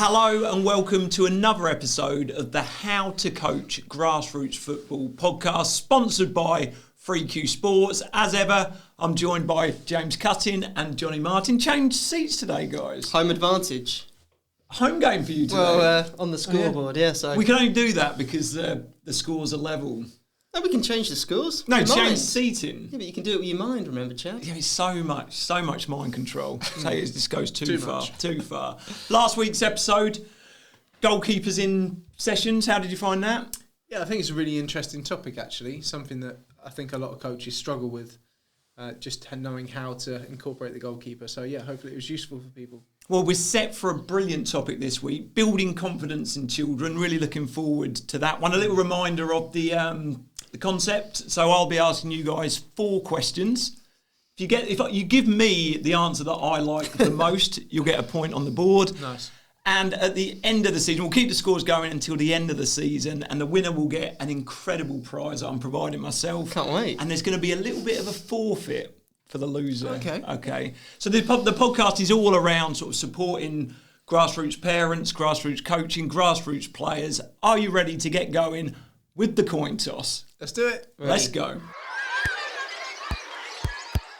Hello and welcome to another episode of the How to Coach Grassroots Football podcast, sponsored by 3Q Sports. As ever, I'm joined by James Cutting and Jonny Martin. Changed seats today, guys. Home advantage. Home game for you today. Well, on the scoreboard, So we can only do that because the scores are level. No, we can change the scores. No, change seating. Yeah, but you can do it with your mind, remember, Chad? Yeah, it's so much mind control. This goes too far. Last week's episode, goalkeepers in sessions. How did you find that? Yeah, I think it's a really interesting topic, actually. Something that I think a lot of coaches struggle with, just knowing how to incorporate the goalkeeper. So, yeah, hopefully it was useful for people. Well, we're set for a brilliant topic this week, building confidence in children. Really looking forward to that one. A little reminder of the concept. So I'll be asking you guys 4 questions. If you give me the answer that I like the most, you'll get a point on the board. Nice. And at the end of the season, we'll keep the scores going until the end of the season, and the winner will get an incredible prize that I'm providing myself. Can't wait. And there's going to be a little bit of a forfeit for the loser. Okay. So the podcast is all around sort of supporting grassroots parents, grassroots coaching, grassroots players. Are you ready to get going with the coin toss? Let's do it. Ready. Let's go.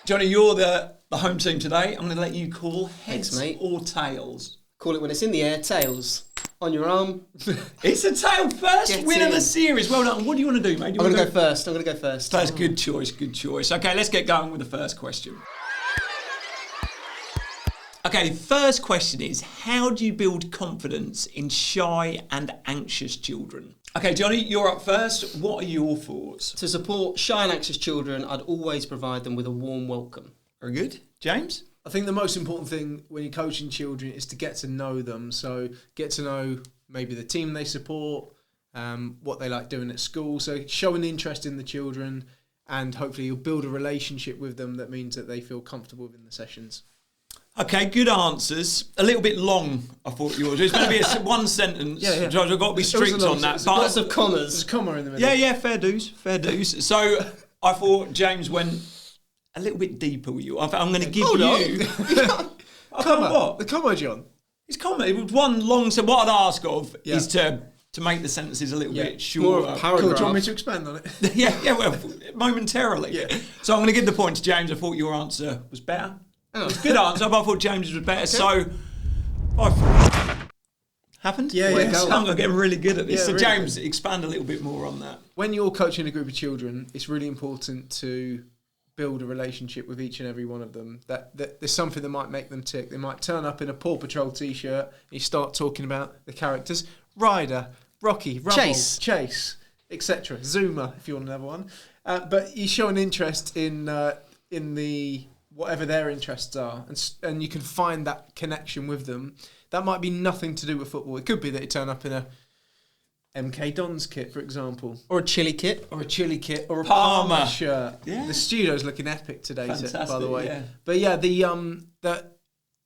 Jonny, you're the home team today. I'm going to let you call heads. Thanks, mate. Or tails. Call it when it's in the air, tails. On your arm. It's a tail. First Get win of in. the series. Well done. What do you want to do, mate? I'm going to go first. First, good choice. Okay, let's get going with the first question. Okay, first question is, how do you build confidence in shy and anxious children? Okay, Jonny, you're up first. What are your thoughts? To support shy and anxious children, I'd always provide them with a warm welcome. Very good. James? I think the most important thing when you're coaching children is to get to know them. So get to know maybe the team they support, what they like doing at school. So show an interest in the children, and hopefully you'll build a relationship with them that means that they feel comfortable within the sessions. Okay, good answers. A little bit long, I thought yours. It's going to be one sentence. Yeah. So I've got to be strict on that. But lots of commas. There's a comma in the middle. Yeah, fair dues. So I thought James went a little bit deeper with you. I'm going to give you... Comma. The comma, John. It's comma. It was one long... So what I'd ask of is to make the sentences a little bit shorter. More of a Cool. Do paragraph. you want me to expand on it? yeah, well, momentarily. Yeah. So I'm going to give the point to James. I thought your answer was better. It was a good answer, but I thought James was better. Okay. So, 5-4. Happened? Yeah. I'm getting really good at this. Yeah, so, really James, expand a little bit more on that. When you're coaching a group of children, it's really important to build a relationship with each and every one of them. That there's something that might make them tick. They might turn up in a Paw Patrol t-shirt, and you start talking about the characters. Ryder, Rocky, Rubble, Chase, etc. Zuma, if you want another one. But you show an interest in the... whatever their interests are, and you can find that connection with them. That might be nothing to do with football. It could be that you turn up in a MK Dons kit, for example. Or a chili kit. Or a Palmer shirt. Yeah. The studio's looking epic today, by the way. Yeah. But yeah, the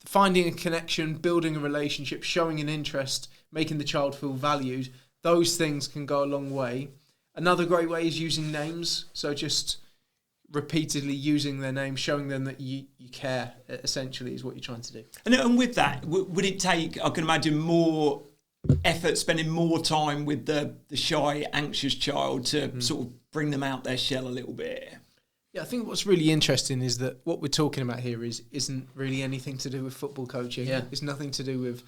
finding a connection, building a relationship, showing an interest, making the child feel valued, those things can go a long way. Another great way is using names. So just... repeatedly using their name, showing them that you care, essentially, is what you're trying to do. And with that, would it take, I can imagine, more effort, spending more time with the shy, anxious child to sort of bring them out their shell a little bit? Yeah, I think what's really interesting is that what we're talking about here isn't really anything to do with football coaching. Yeah. It's nothing to do with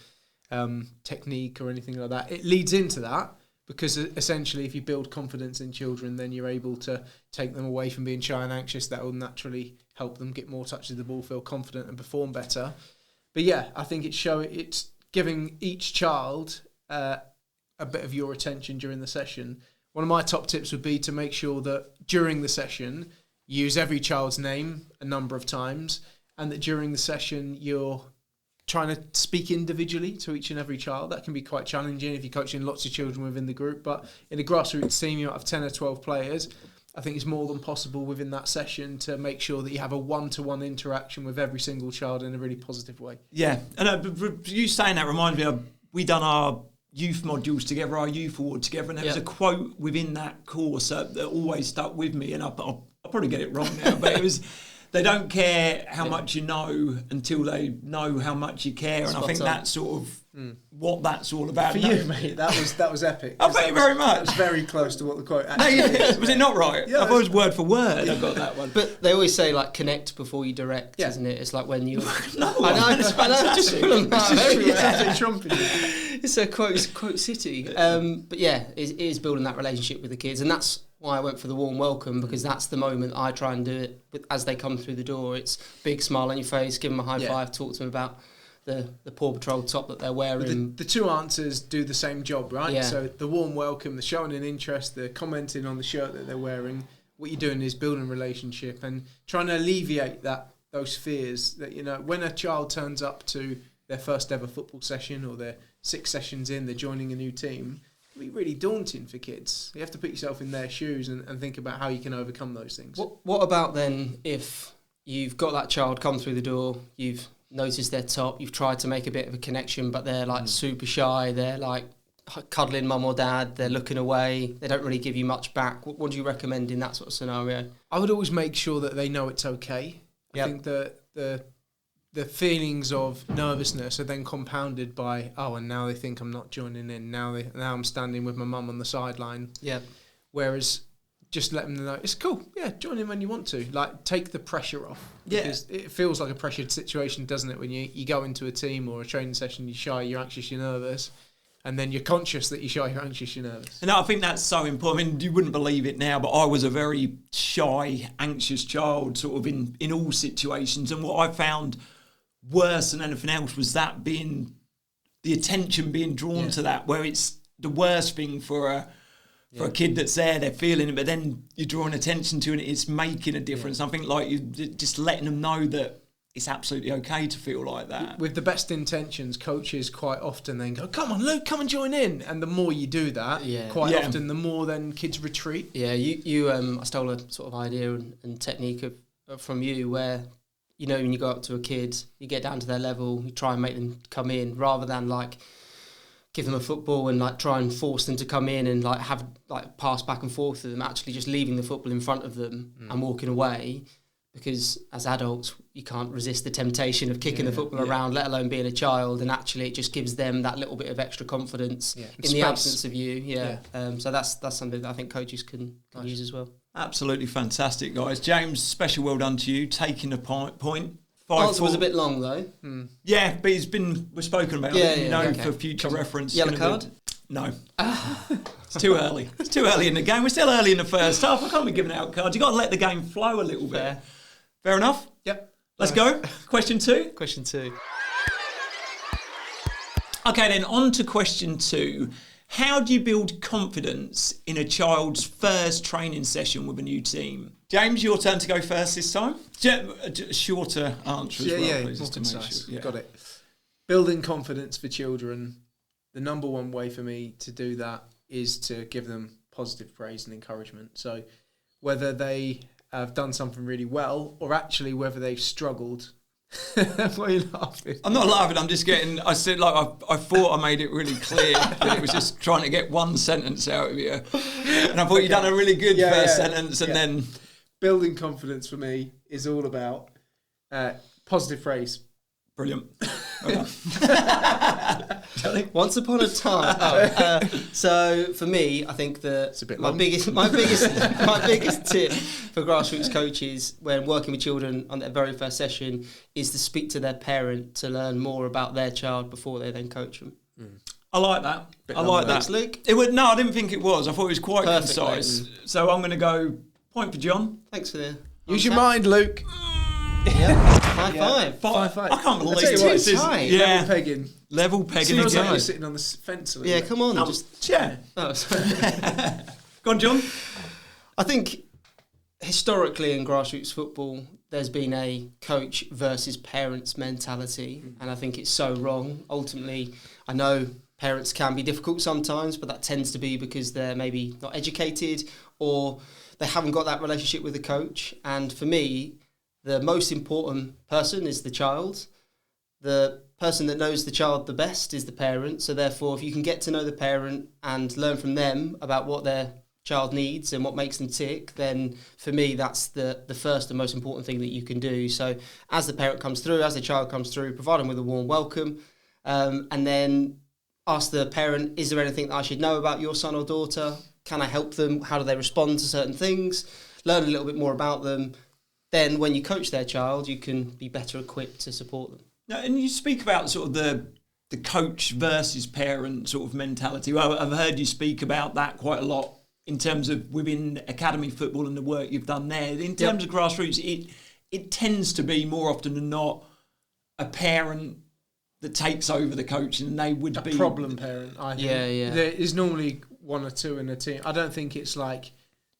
technique or anything like that. It leads into that, because essentially if you build confidence in children, then you're able to take them away from being shy and anxious. That will naturally help them get more touch of the ball, feel confident and perform better. But yeah, I think it's giving each child a bit of your attention during the session. One of my top tips would be to make sure that during the session, you use every child's name a number of times, and that during the session you're trying to speak individually to each and every child. That can be quite challenging if you're coaching lots of children within the group, but in a grassroots team you might have 10 or 12 players. I think it's more than possible within that session to make sure that you have a one-to-one interaction with every single child in a really positive way. Yeah, and you saying that reminds me of, we done our youth modules together, our youth award together, and there was a quote within that course that always stuck with me, and I'll probably get it wrong now, but it was... They don't care how much you know until they know how much you care. And I think that sort of what that's all about. For you, mate, that was epic. Oh, thank you very much. That was very close to what the quote No, was it not right? Yeah, I thought it was word for word. I got that one. But they always say, like, connect before you direct, isn't it? It's like when you... No, I know, just pulling that. It's a quote city. But yeah, it is building that relationship with the kids, and that's why I went for the warm welcome, because that's the moment I try and do it as they come through the door. It's big smile on your face, give them a high five, talk to them about the Paw Patrol top that they're wearing. The two answers do the same job, right? Yeah. So the warm welcome, the showing an interest, the commenting on the shirt that they're wearing. What you're doing is building a relationship and trying to alleviate those fears that, you know, when a child turns up to their first ever football session or they're 6 sessions in, they're joining a new team, it can be really daunting for kids. You have to put yourself in their shoes and think about how you can overcome those things. What about then if you've got that child come through the door, you've noticed their top, you've tried to make a bit of a connection, but they're like super shy, they're like cuddling mum or dad, they're looking away, they don't really give you much back. What do you recommend in that sort of scenario? I would always make sure that they know it's okay. I think that the feelings of nervousness are then compounded by, and now they think I'm not joining in, now I'm standing with my mum on the sideline. Yeah. Whereas just let them know it's cool. Yeah, join in when you want to. Like, take the pressure off. Yeah. Because it feels like a pressured situation, doesn't it? When you go into a team or a training session, you're shy, you're anxious, you're nervous, and then you're conscious that you're shy, you're anxious, you're nervous. And I think that's so important. I mean, you wouldn't believe it now, but I was a very shy, anxious child, sort of in all situations. And what I found worse than anything else was that being the attention being drawn to that, where it's the worst thing for a kid that's there, they're feeling it, but then you're drawing attention to it, it's making a difference. I think like you just letting them know that it's absolutely okay to feel like that. With the best intentions, coaches quite often then go, come on, Luke, come and join in. And the more you do that, quite often, the more then kids retreat. Yeah, you I stole a sort of idea and technique from you where, you know, when you go up to a kid, you get down to their level, you try and make them come in rather than like give them a football and like try and force them to come in and like have like pass back and forth with them, actually just leaving the football in front of them and walking away, because as adults you can't resist the temptation of kicking the football around, let alone being a child, and actually it just gives them that little bit of extra confidence in the absence of you. So that's something that I think coaches can use as well. Absolutely fantastic, guys. James, special well done to you, taking the point. Answer was a bit long though. Yeah, but we've spoken about it, for future reference. Yellow card? No. It's too early. It's too early in the game. We're still early in the first half. I can't be giving out cards. You've got to let the game flow a little bit. Fair enough? Yep. Let's go. Question 2. Question 2. Okay, then on to question 2. How do you build confidence in a child's first training session with a new team? James, your turn to go first this time. Shorter answer as well, please. More concise. Got it. Building confidence for children, the number one way for me to do that is to give them positive praise and encouragement. So whether they have done something really well or actually whether they've struggled. Why are you laughing? I'm not laughing, I'm just getting... I said, like, I thought I made it really clear that it was just trying to get one sentence out of you. And I thought you'd done a really good first sentence and then... Building confidence for me is all about positive praise. Brilliant. Jonny? Once upon a time. So for me, I think that my biggest tip for grassroots coaches when working with children on their very first session is to speak to their parent to learn more about their child before they then coach them. I like that. Thanks, Luke. No, I didn't think it was. I thought it was quite concise. So I'm going to go point for John. Thanks for the... Use your mind, Luke. High five. I can't believe this is level pegging. Level pegging. Feels like you're sitting on the fence a little bit. Come on. Oh, sorry. Go on, John. I think historically in grassroots football, there's been a coach versus parents mentality, and I think it's so wrong. Ultimately, I know parents can be difficult sometimes, but that tends to be because they're maybe not educated or they haven't got that relationship with the coach. And for me, the most important person is the child. The person that knows the child the best is the parent. So therefore, if you can get to know the parent and learn from them about what their child needs and what makes them tick, then for me, that's the first and most important thing that you can do. So as the parent comes through, as the child comes through, provide them with a warm welcome. And then ask the parent, is there anything that I should know about your son or daughter? Can I help them? How do they respond to certain things? Learn a little bit more about them. Then when you coach their child, you can be better equipped to support them. Now, and you speak about sort of the coach versus parent sort of mentality. Well, I've heard you speak about that quite a lot in terms of within academy football and the work you've done there. In terms of grassroots, it tends to be more often than not a parent that takes over the coaching, and they would be problem parent. I think. Yeah. There is normally one or two in a team. I don't think it's like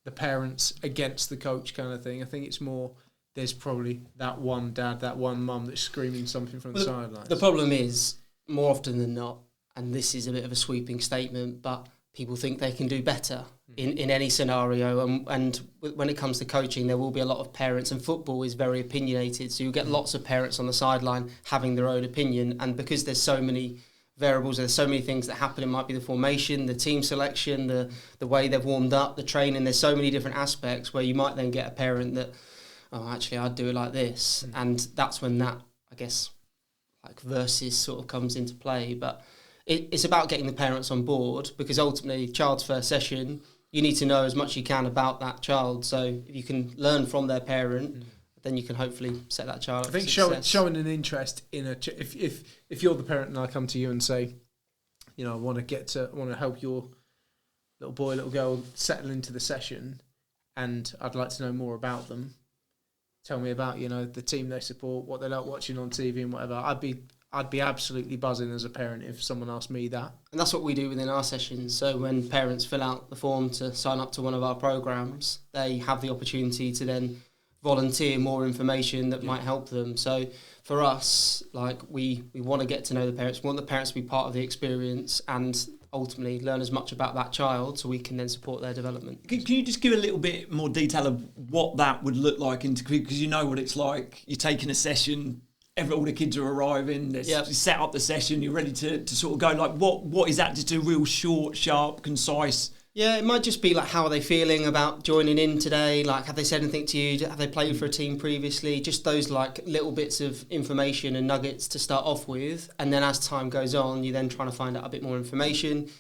the parents against the coach kind of thing. I think it's more there's probably that one dad, that one mum that's screaming something from the sidelines. The problem is, more often than not, and this is a bit of a sweeping statement, but people think they can do better in any scenario. And when it comes to coaching, there will be a lot of parents, and football is very opinionated. So you'll get lots of parents on the sideline having their own opinion. And because there's so many variables, there's so many things that happen. It might be the formation, the team selection, the way they've warmed up, the training. There's so many different aspects where you might then get a parent that, oh, actually, I'd do it like this. And that's when that, I guess, like versus sort of comes into play. But it's about getting the parents on board, because ultimately, child's first session, you need to know as much as you can about that child. So if you can learn from their parent, then you can hopefully set that child up for success. I think showing an interest in if you're the parent and I come to you and say, you know, I want to help your little boy, little girl settle into the session, and I'd like to know more about them. Tell me about, you know, the team they support, what they like watching on TV and whatever. I'd be absolutely buzzing as a parent if someone asked me that. And that's what we do within our sessions. So when parents fill out the form to sign up to one of our programs, they have the opportunity to then volunteer more information that might help them. So for us, like we want to get to know the parents. We want the parents to be part of the experience and ultimately learn as much about that child so we can then support their development. Can you just give a little bit more detail of what that would look like? Because you know what it's like. You're taking a session, all the kids are arriving, you set up the session, you're ready to sort of go. Like, what is that? Just a real short, sharp, concise... Yeah, it might just be like, how are they feeling about joining in today? Like, have they said anything to you? Have they played for a team previously? Just those like little bits of information and nuggets to start off with. And then as time goes on, you're then trying to find out a bit more information.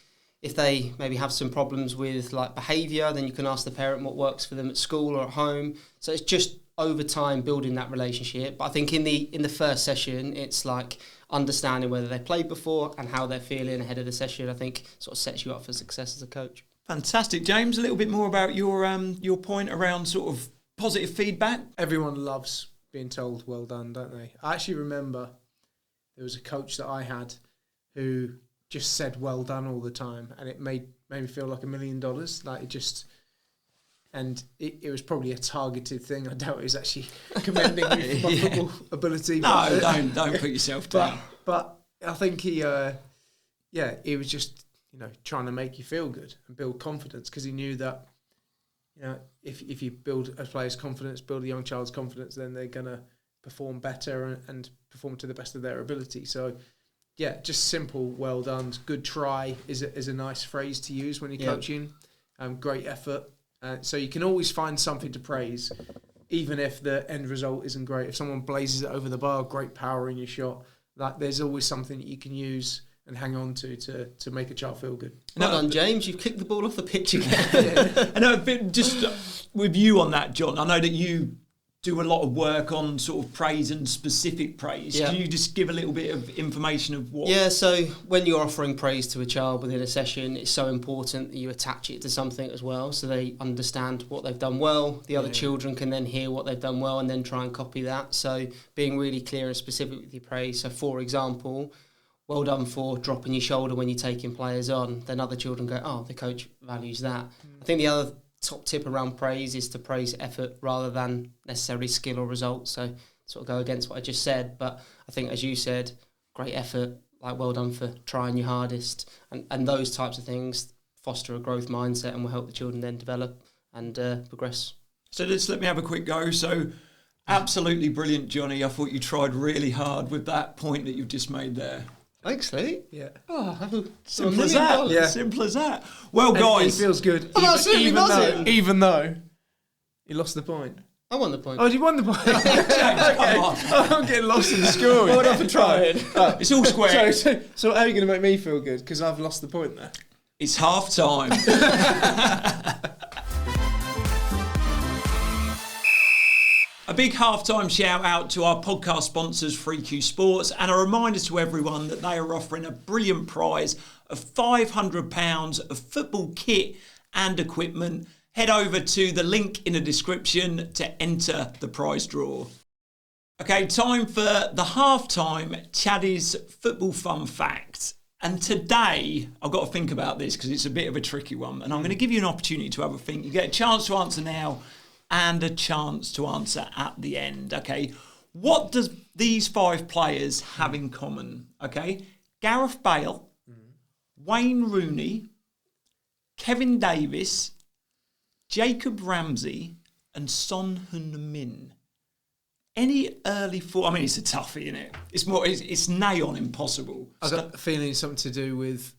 If they maybe have some problems with like behaviour, then you can ask the parent what works for them at school or at home. So it's just over time building that relationship. But I think in the first session, it's like understanding whether they played before and how they're feeling ahead of the session. I think sort of sets you up for success as a coach. Fantastic. James, a little bit more about your point around sort of positive feedback. Everyone loves being told well done, don't they? I actually remember there was a coach that I had who just said well done all the time, and it made me feel like $1 million. Like it just... And it was probably a targeted thing. I doubt it was actually commending me for my football ability. No, don't put yourself down. But I think he was just, you know, trying to make you feel good and build confidence, because he knew that, you know, if you build a player's confidence, build a young child's confidence, then they're going to perform better and perform to the best of their ability. So, yeah, just simple, well done, good try is a nice phrase to use when you're coaching. Great effort. So you can always find something to praise, even if the end result isn't great. If someone blazes it over the bar, great power in your shot, like there's always something that you can use and hang on to make a child feel good. Well done, James. You've kicked the ball off the pitch again. And a bit just with you on that, John, I know that you do a lot of work on sort of praise and specific praise. Yeah. Can you just give a little bit of information of what... Yeah, so when you're offering praise to a child within a session, it's so important that you attach it to something as well, so they understand what they've done well. The other children can then hear what they've done well and then try and copy that. So being really clear and specific with your praise. So for example, well done for dropping your shoulder when you're taking players on. Then other children go, oh, the coach values that. I think the other top tip around praise is to praise effort rather than necessarily skill or results. So sort of go against what I just said. But I think, as you said, great effort, like well done for trying your hardest. And those types of things foster a growth mindset and will help the children then develop and progress. So just let me have a quick go. So absolutely brilliant, Jonny. I thought you tried really hard with that point that you've just made there. Thanks, Lee. Yeah. Oh, simple as that. Yeah. Simple as that. Well, guys. He feels good. Even though he lost the point. I won the point. Oh, you won the point. James, come on. I'm getting lost in the scoring. Well done for trying. It's all square. So how are you going to make me feel good? Because I've lost the point there. It's half time. A big halftime shout out to our podcast sponsors, 3Q Sports, and a reminder to everyone that they are offering a brilliant prize of £500 of football kit and equipment. Head over to the link in the description to enter the prize draw. Okay, time for the halftime Chaddy's football fun fact. And today, I've got to think about this because it's a bit of a tricky one. And I'm going to give you an opportunity to have a think. You get a chance to answer now and a chance to answer at the end. Okay, what does these 5 players have in common? Okay, Gareth Bale, Wayne Rooney, Kevin Davis, Jacob Ramsey, and Son Heung-min. Any early thought? I mean, it's a toughie, isn't it? It's nigh on impossible. I've got a feeling it's something to do with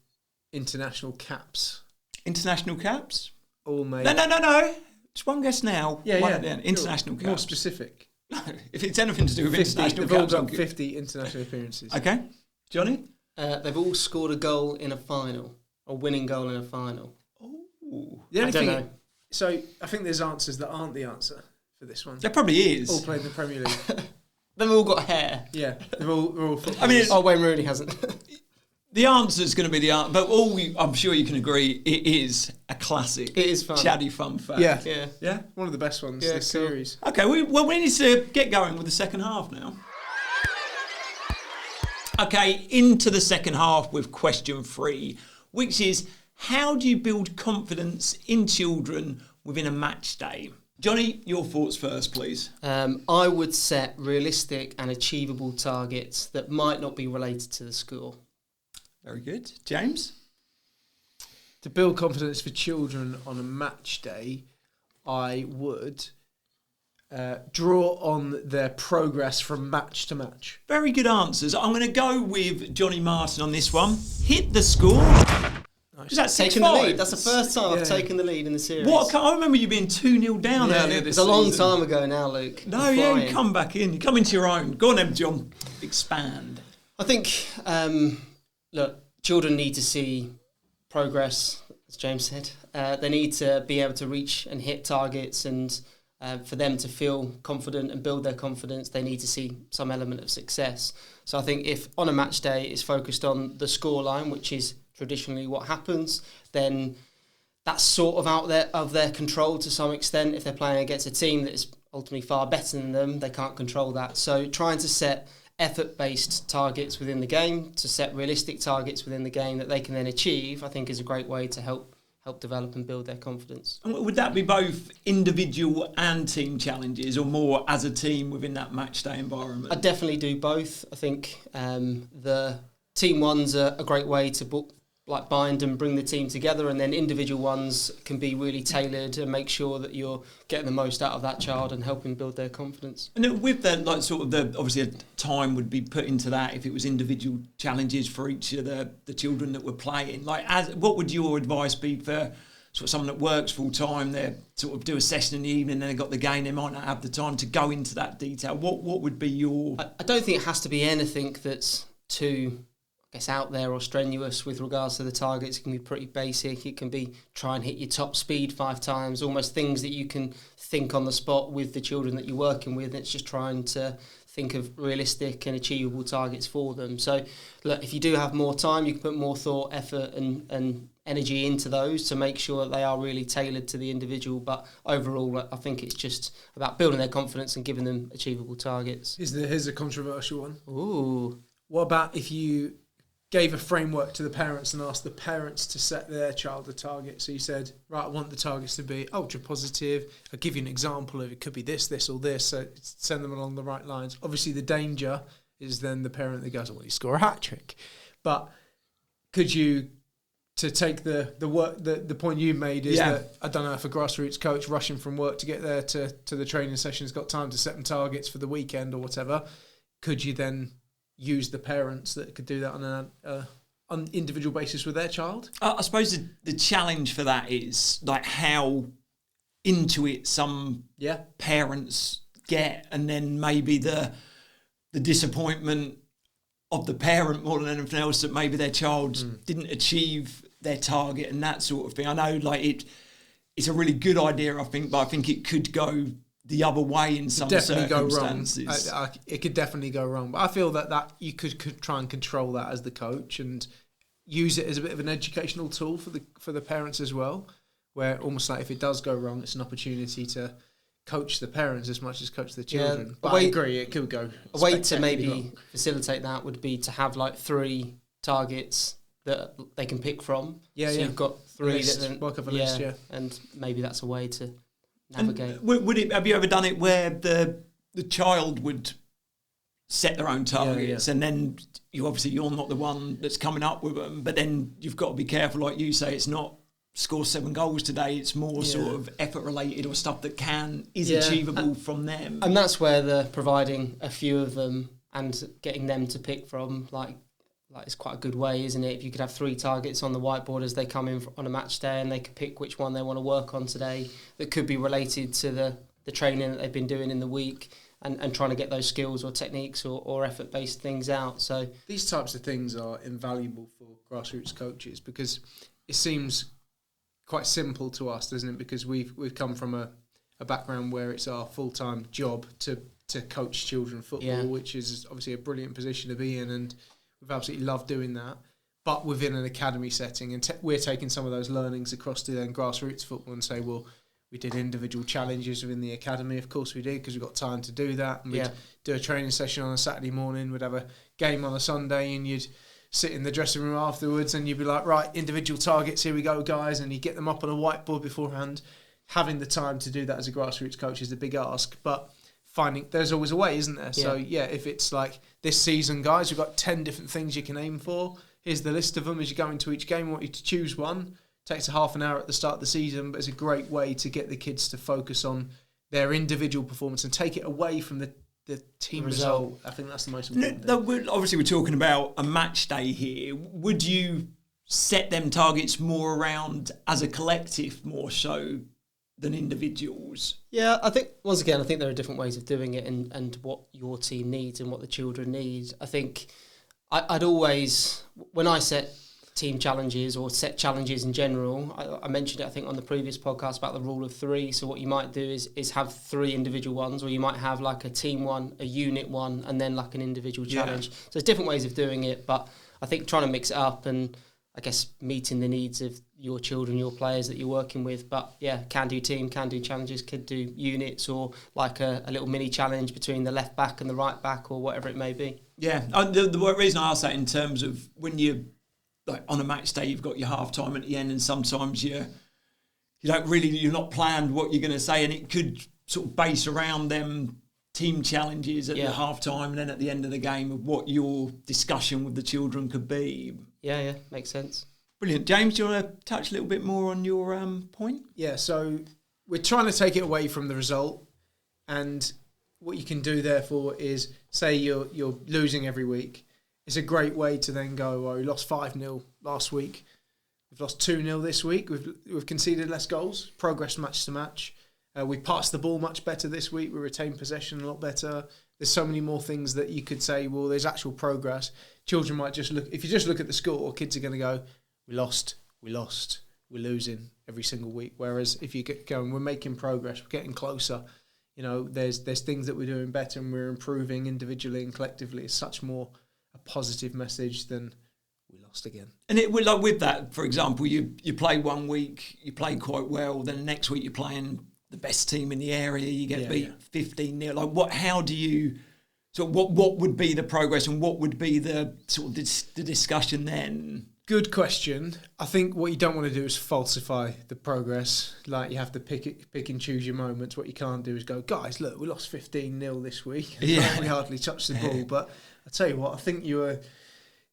international caps. International caps? All made. No. Just one guess now. Yeah. International caps. More specific. No, if it's anything to do with 50, international they've caps. all done 50 international appearances. Okay. Johnny? They've all scored a goal in a final, a winning goal in a final. Ooh. The only I don't thing. know. So I think there's answers that aren't the answer for this one. There probably is. All played in the Premier League. They've all got hair. Yeah, they're all footballers. I mean, Wayne Rooney hasn't. the answer is going to be the answer, but I'm sure you can agree it is a classic. It is fun. Chaddy fun fact. Yeah. Yeah. One of the best ones Yeah, this cool. series. Okay, we need to get going with the second half now. Okay, into the second half with question 3, which is, how do you build confidence in children within a match day? Johnny, your thoughts first, please. I would set realistic and achievable targets that might not be related to the score. Very good. James? To build confidence for children on a match day, I would draw on their progress from match to match. Very good answers. I'm going to go with Johnny Martin on this one. Hit the score. Nice. Is that 6-5? Taking the lead. That's the first time I've taken the lead in the series. What? I remember you being 2-0 down earlier this It's a long season. time ago now, Luke. No, yeah, you come back in. You come into your own. Go on then, John. Expand. I think, look, children need to see progress, as James said. They need to be able to reach and hit targets, and for them to feel confident and build their confidence, they need to see some element of success. So I think if on a match day it's focused on the scoreline, which is traditionally what happens, then that's sort of out there of their control to some extent. If they're playing against a team that is ultimately far better than them, they can't control that. So trying to set effort-based targets within the game, to set realistic targets within the game that they can then achieve, I think is a great way to help develop and build their confidence. And would that be both individual and team challenges, or more as a team within that match day environment? I definitely do both. I think the team ones are a great way to bind and bring the team together, and then individual ones can be really tailored and make sure that you're getting the most out of that child and helping build their confidence. And with that, obviously a time would be put into that if it was individual challenges for each of the children that were playing. What would your advice be for sort of someone that works full time? They sort of do a session in the evening, then they got the game. They might not have the time to go into that detail. What would be your? I don't think it has to be anything that's too, I guess, out there or strenuous with regards to the targets. It can be pretty basic. It can be try and hit your top speed 5 times, almost things that you can think on the spot with the children that you're working with. It's just trying to think of realistic and achievable targets for them. So look, if you do have more time, you can put more thought, effort and energy into those to make sure that they are really tailored to the individual. But overall, I think it's just about building their confidence and giving them achievable targets. Here's a controversial one. Ooh. What about if you gave a framework to the parents and asked the parents to set their child a target? So you said, right, I want the targets to be ultra positive. I'll give you an example of it could be this, or this. So send them along the right lines. Obviously, the danger is then the parent that goes, well, you score a hat trick. But could you, to take the point you made is that, I don't know if a grassroots coach rushing from work to get there to the training session has got time to set them targets for the weekend or whatever, could you then use the parents that could do that on an individual basis with their child? I suppose the challenge for that is how into it some parents get, and then maybe the disappointment of the parent more than anything else that maybe their child didn't achieve their target and that sort of thing. I know, like, it's a really good idea, I think, but I think it could go the other way in some circumstances. Go wrong. It could definitely go wrong, but I feel that you could try and control that as the coach and use it as a bit of an educational tool for the parents as well, where almost like if it does go wrong, it's an opportunity to coach the parents as much as coach the children. But I agree, it could go. A way to maybe facilitate that would be to have like 3 targets that they can pick from. Yeah, so you've got 3 work off a list, and maybe that's a way to navigate. And have you ever done it where the child would set their own targets, and then you're not the one that's coming up with them, but then you've got to be careful, like you say, it's not score 7 goals today, it's more sort of effort related or stuff that is achievable from them. And that's where the providing a few of them and getting them to pick from, like it's quite a good way, isn't it? If you could have 3 targets on the whiteboard as they come in on a match day, and they could pick which one they want to work on today that could be related to the training that they've been doing in the week, and trying to get those skills or techniques or effort-based things out. So these types of things are invaluable for grassroots coaches, because it seems quite simple to us, doesn't it? Because we've come from a background where it's our full-time job to coach children football, which is obviously a brilliant position to be in, and we've absolutely loved doing that. But within an academy setting, and we're taking some of those learnings across to then grassroots football and say, well, we did individual challenges within the academy. Of course we did, because we've got time to do that. And we'd do a training session on a Saturday morning. We'd have a game on a Sunday, and you'd sit in the dressing room afterwards and you'd be like, right, individual targets, here we go, guys. And you get them up on a whiteboard beforehand. Having the time to do that as a grassroots coach is a big ask, but there's always a way, isn't there? So, if it's like this season, guys, we've got 10 different things you can aim for. Here's the list of them as you go into each game. I want you to choose one. Takes a half an hour at the start of the season, but it's a great way to get the kids to focus on their individual performance and take it away from the team result. I think that's the most important thing. Obviously, we're talking about a match day here. Would you set them targets more around as a collective more so than individuals? Yeah, I think, once again, there are different ways of doing it and what your team needs and what the children need. I think I'd always, when I set team challenges or set challenges in general, I mentioned it I think on the previous podcast about the rule of 3. So what you might do is have 3 individual ones, or you might have like a team one, a unit one, and then like an individual challenge. So there's different ways of doing it, but I think trying to mix it up and I guess meeting the needs of your children, your players that you're working with. But yeah, can do team, can do challenges, could do units, or like a little mini challenge between the left back and the right back, or whatever it may be. Yeah, the reason I ask that in terms of when you, like on a match day, you've got your half time at the end, and sometimes you're not planned what you're going to say, and it could sort of base around them team challenges at the half time, and then at the end of the game of what your discussion with the children could be. Yeah, makes sense. Brilliant. James, do you want to touch a little bit more on your point? Yeah, so we're trying to take it away from the result, and what you can do therefore is, say you're losing every week. It's a great way to then go, well, we lost 5-0 last week. We've lost 2-0 this week. We've conceded less goals, progress match to match. We passed the ball much better this week. We retained possession a lot better. There's so many more things that you could say, well, there's actual progress. Children might just look, if you just look at the score, kids are going to go, we lost, we're losing every single week. Whereas if you get going, we're making progress, we're getting closer. You know, there's things that we're doing better and we're improving individually and collectively. It's such more a positive message than we lost again. And it like with that, for example, you play one week, you play quite well, then the next week you're playing the best team in the area, you get beat 15-0. Like how do you, so what would be the progress and what would be the sort of the discussion then? Good question. I think what you don't want to do is falsify the progress. Like you have to pick and choose your moments. What you can't do is go, guys, look, we lost 15-0 this week. We hardly touched the ball. But I tell you what, I think you were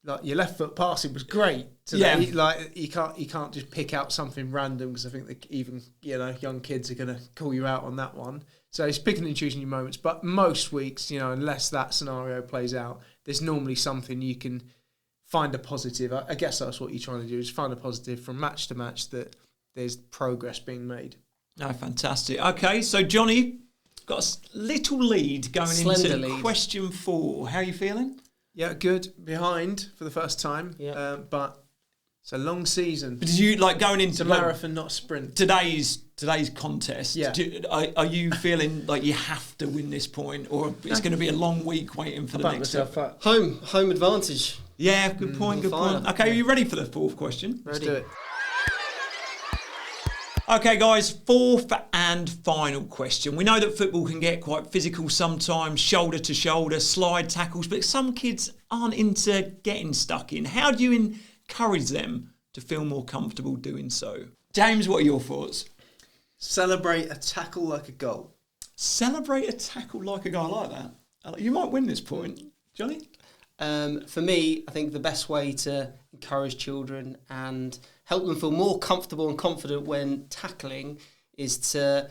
like your left foot passing was great today. Like you can't just pick out something random, because I think that even young kids are going to call you out on that one. So it's picking and choosing your moments. But most weeks, unless that scenario plays out, there's normally something you can find a positive. I guess that's what you're trying to do, is find a positive from match to match, that there's progress being made. No, fantastic. Okay, so Jonny, got a little lead going Slender into lead. question 4. How are you feeling? Yeah, good. Behind for the first time. Yeah. But it's a long season. Did you like going It's into a marathon, not a sprint. today's contest? Yeah. Are you feeling like you have to win this point, or it's going to be a long week waiting for the next step? Home advantage. Yeah, good point. Good fire. point. Okay, are you ready for the 4th question? Let's do it. Okay, guys, 4th and final question. We know that football can get quite physical sometimes, shoulder to shoulder, slide tackles, but some kids aren't into getting stuck in. How do you encourage them to feel more comfortable doing so? James, what are your thoughts? Celebrate a tackle like a goal. Celebrate a tackle like a guy. I like that. You might win this point. Jonny? For me, I think the best way to encourage children and help them feel more comfortable and confident when tackling is to...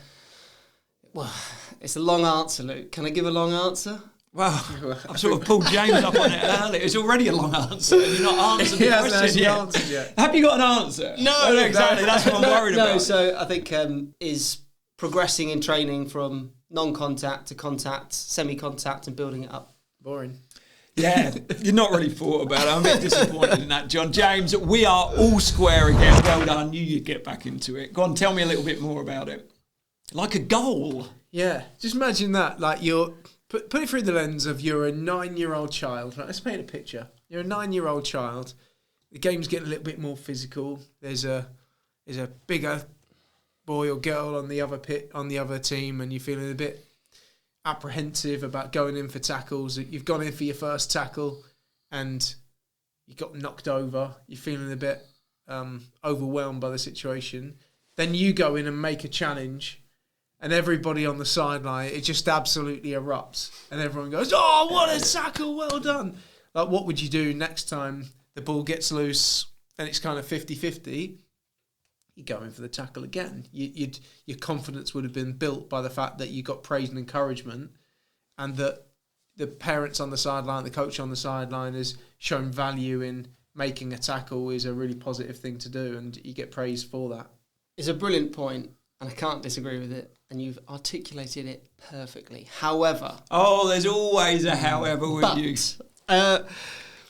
Well, it's a long answer, Luke. Can I give a long answer? Well, I've sort of pulled James up on it earlier. It's already a long answer. You're not answered the question yet. Answered yet. Have you got an answer? No, exactly. That's what I'm worried No, about. so I think is progressing in training from non-contact to contact, semi-contact, and building it up. Boring. Yeah, you're not really thought about it. I'm a bit disappointed in that, John. James, we are all square again. Well done. Knew you'd get back into it. Go on, tell me a little bit more about it. Like a goal. Yeah, just imagine that. Like put it through the lens of you're a 9-year-old child. Right, let's paint a picture. You're a 9-year-old child. The game's getting a little bit more physical. There's a bigger boy or girl on the other team, and you're feeling a bit apprehensive about going in for tackles. You've gone in for your first tackle and you got knocked over. You're feeling a bit overwhelmed by the situation. Then you go in and make a challenge, and everybody on the sideline, it just absolutely erupts, and everyone goes, "Oh, what a tackle, well done." Like, what would you do next time the ball gets loose and it's kind of 50-50? You go in for the tackle again. Your confidence would have been built by the fact that you got praise and encouragement, and that the parents on the sideline, the coach on the sideline has shown value in making a tackle is a really positive thing to do, and you get praised for that. It's a brilliant point, and I can't disagree with it, and you've articulated it perfectly. However... Oh, there's always a however with you.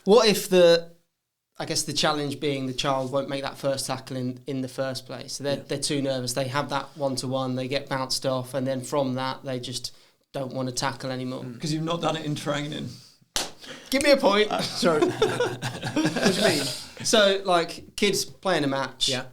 What if the challenge being the child won't make that first tackle in the first place? So they're too nervous. They have that one-to-one, they get bounced off, and then from that, they just don't want to tackle anymore. Because you've not done it in training. Give me a point. Sorry. What do you mean? So, like, kids playing a match, Yeah.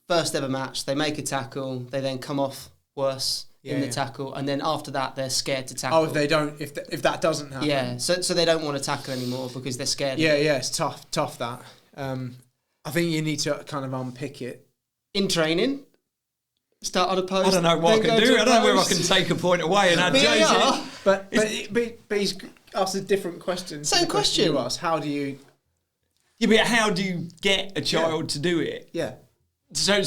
first ever match, they make a tackle, they then come off worse in the tackle, and then after that, they're scared to tackle. Oh, if they don't, if that doesn't happen. Yeah, so they don't want to tackle anymore because they're scared. Yeah, it's tough that. I think you need to kind of unpick it. In training, start on a post. I don't know what I can do. I don't know whether I can take a point away and add James in. But he's asked a different question. Same question. You asked. How do you... Yeah, but how do you get a child to do it? Yeah. So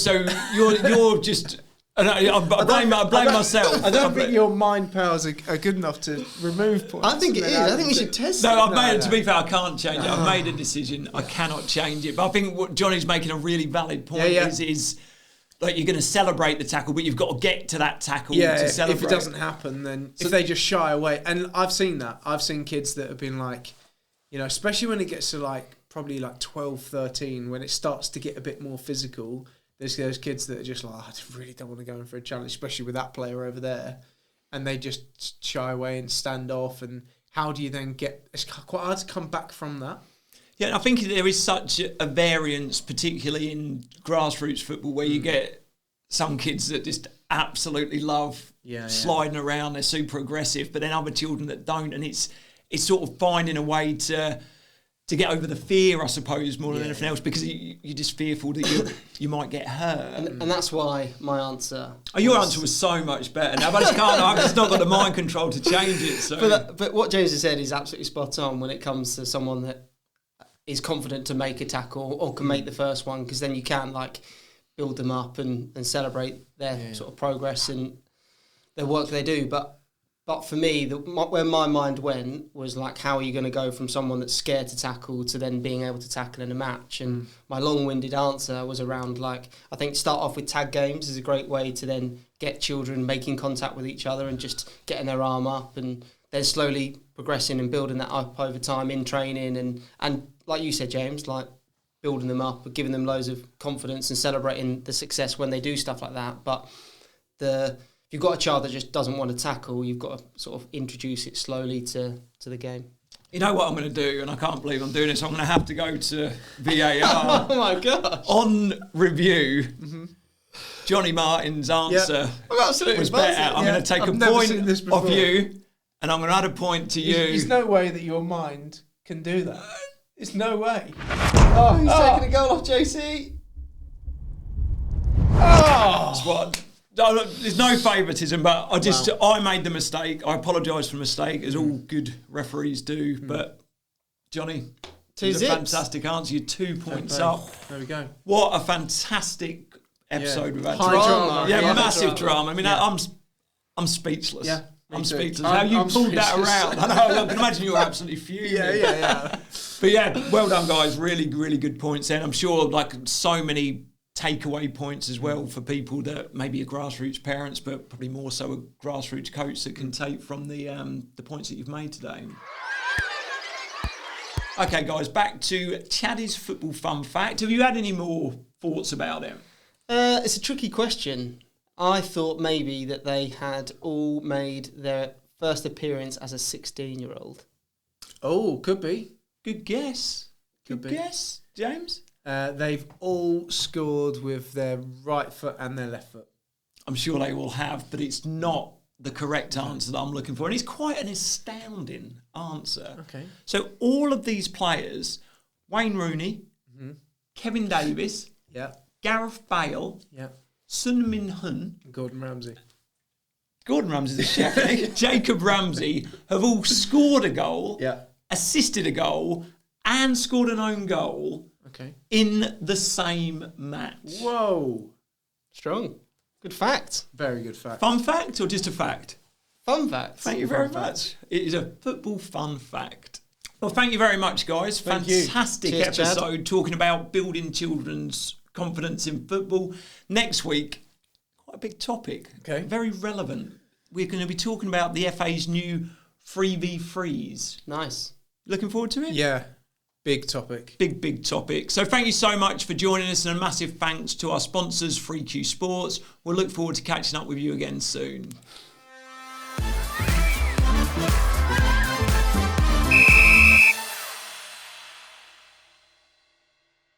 you're just... I blame myself. I don't think your mind powers are good enough to remove points. I think it is. I think we should test it. To be fair, I can't change it. I've made a decision. I cannot change it. But I think what Jonny's making a really valid point is like you're going to celebrate the tackle, but you've got to get to that tackle to celebrate. If it doesn't happen, then if they just shy away. And I've seen that. I've seen kids that have been like, you know, especially when it gets to like probably like 12, 13, when it starts to get a bit more physical. There's those kids that are just like, I really don't want to go in for a challenge, especially with that player over there. And they just shy away and stand off. And how do you then get... It's quite hard to come back from that. Yeah, I think there is such a variance, particularly in grassroots football, where you get some kids that just absolutely love sliding around. They're super aggressive, but then other children that don't. And it's sort of finding a way to get over the fear, I suppose, more than anything else, because you're just fearful that you might get hurt. And that's why my answer... Your answer was so much better now, but I've just not got the mind control to change it. So. But what James has said is absolutely spot on when it comes to someone that is confident to make a tackle or can make the first one, because then you can like build them up and celebrate their sort of progress and their work they do. But But for me, where my mind went was like, how are you going to go from someone that's scared to tackle to then being able to tackle in a match? And my long-winded answer was around, like, I think start off with tag games is a great way to then get children making contact with each other and just getting their arm up, and then slowly progressing and building that up over time in training. And like you said, James, like building them up, giving them loads of confidence and celebrating the success when they do stuff like that. But if you've got a child that just doesn't want to tackle, you've got to sort of introduce it slowly to the game. You know what I'm going to do, and I can't believe I'm doing this, I'm going to have to go to VAR. Oh my gosh. On review, Jonny Martin's answer was better. I'm going to take a point of you, and I'm going to add a point to you. There's no way that your mind can do that. There's no way. Oh, he's taking a goal off JC. Oh! That's what... There's no favouritism, but I made the mistake. I apologise for the mistake, as all good referees do. But Jonny, it was a fantastic answer. You're 2 points up. There we go. What a fantastic episode we've had. Drama. Yeah, massive drama. I mean, I'm speechless. Yeah, I'm speechless. How you pulled that around? I know. I can imagine you were absolutely fuming. Yeah. But yeah, well done, guys. Really, really good points. And I'm sure, like, so many takeaway points as well for people that maybe are grassroots parents, but probably more so a grassroots coach that can take from the points that you've made today. Okay, guys, back to Chaddy's football fun fact. Have you had any more thoughts about it? It's a tricky question. I thought maybe that they had all made their first appearance as a 16-year-old. Oh, could be. Good guess. Good guess, James? They've all scored with their right foot and their left foot. I'm sure they will have, but it's not the correct answer that I'm looking for. And it's quite an astounding answer. Okay. So all of these players, Wayne Rooney, Kevin Davis, Gareth Bale, Sun Min Hun, Gordon Ramsay. Gordon Ramsay's a chef, eh? Jacob Ramsey, have all scored a goal, assisted a goal, and scored an own goal in the same match. Whoa. Strong. Good fact. Very good fact. Fun fact or just a fact? Fun fact. Thank you very much. It is a football fun fact. Well, thank you very much, guys. Fantastic episode Chad. Talking about building children's confidence in football. Next week, quite a big topic. Okay. Very relevant. We're going to be talking about the FA's new 3v3s. Nice. Looking forward to it? Yeah. Big topic. Big topic. So thank you so much for joining us, and a massive thanks to our sponsors, 3Q Sports. We'll look forward to catching up with you again soon.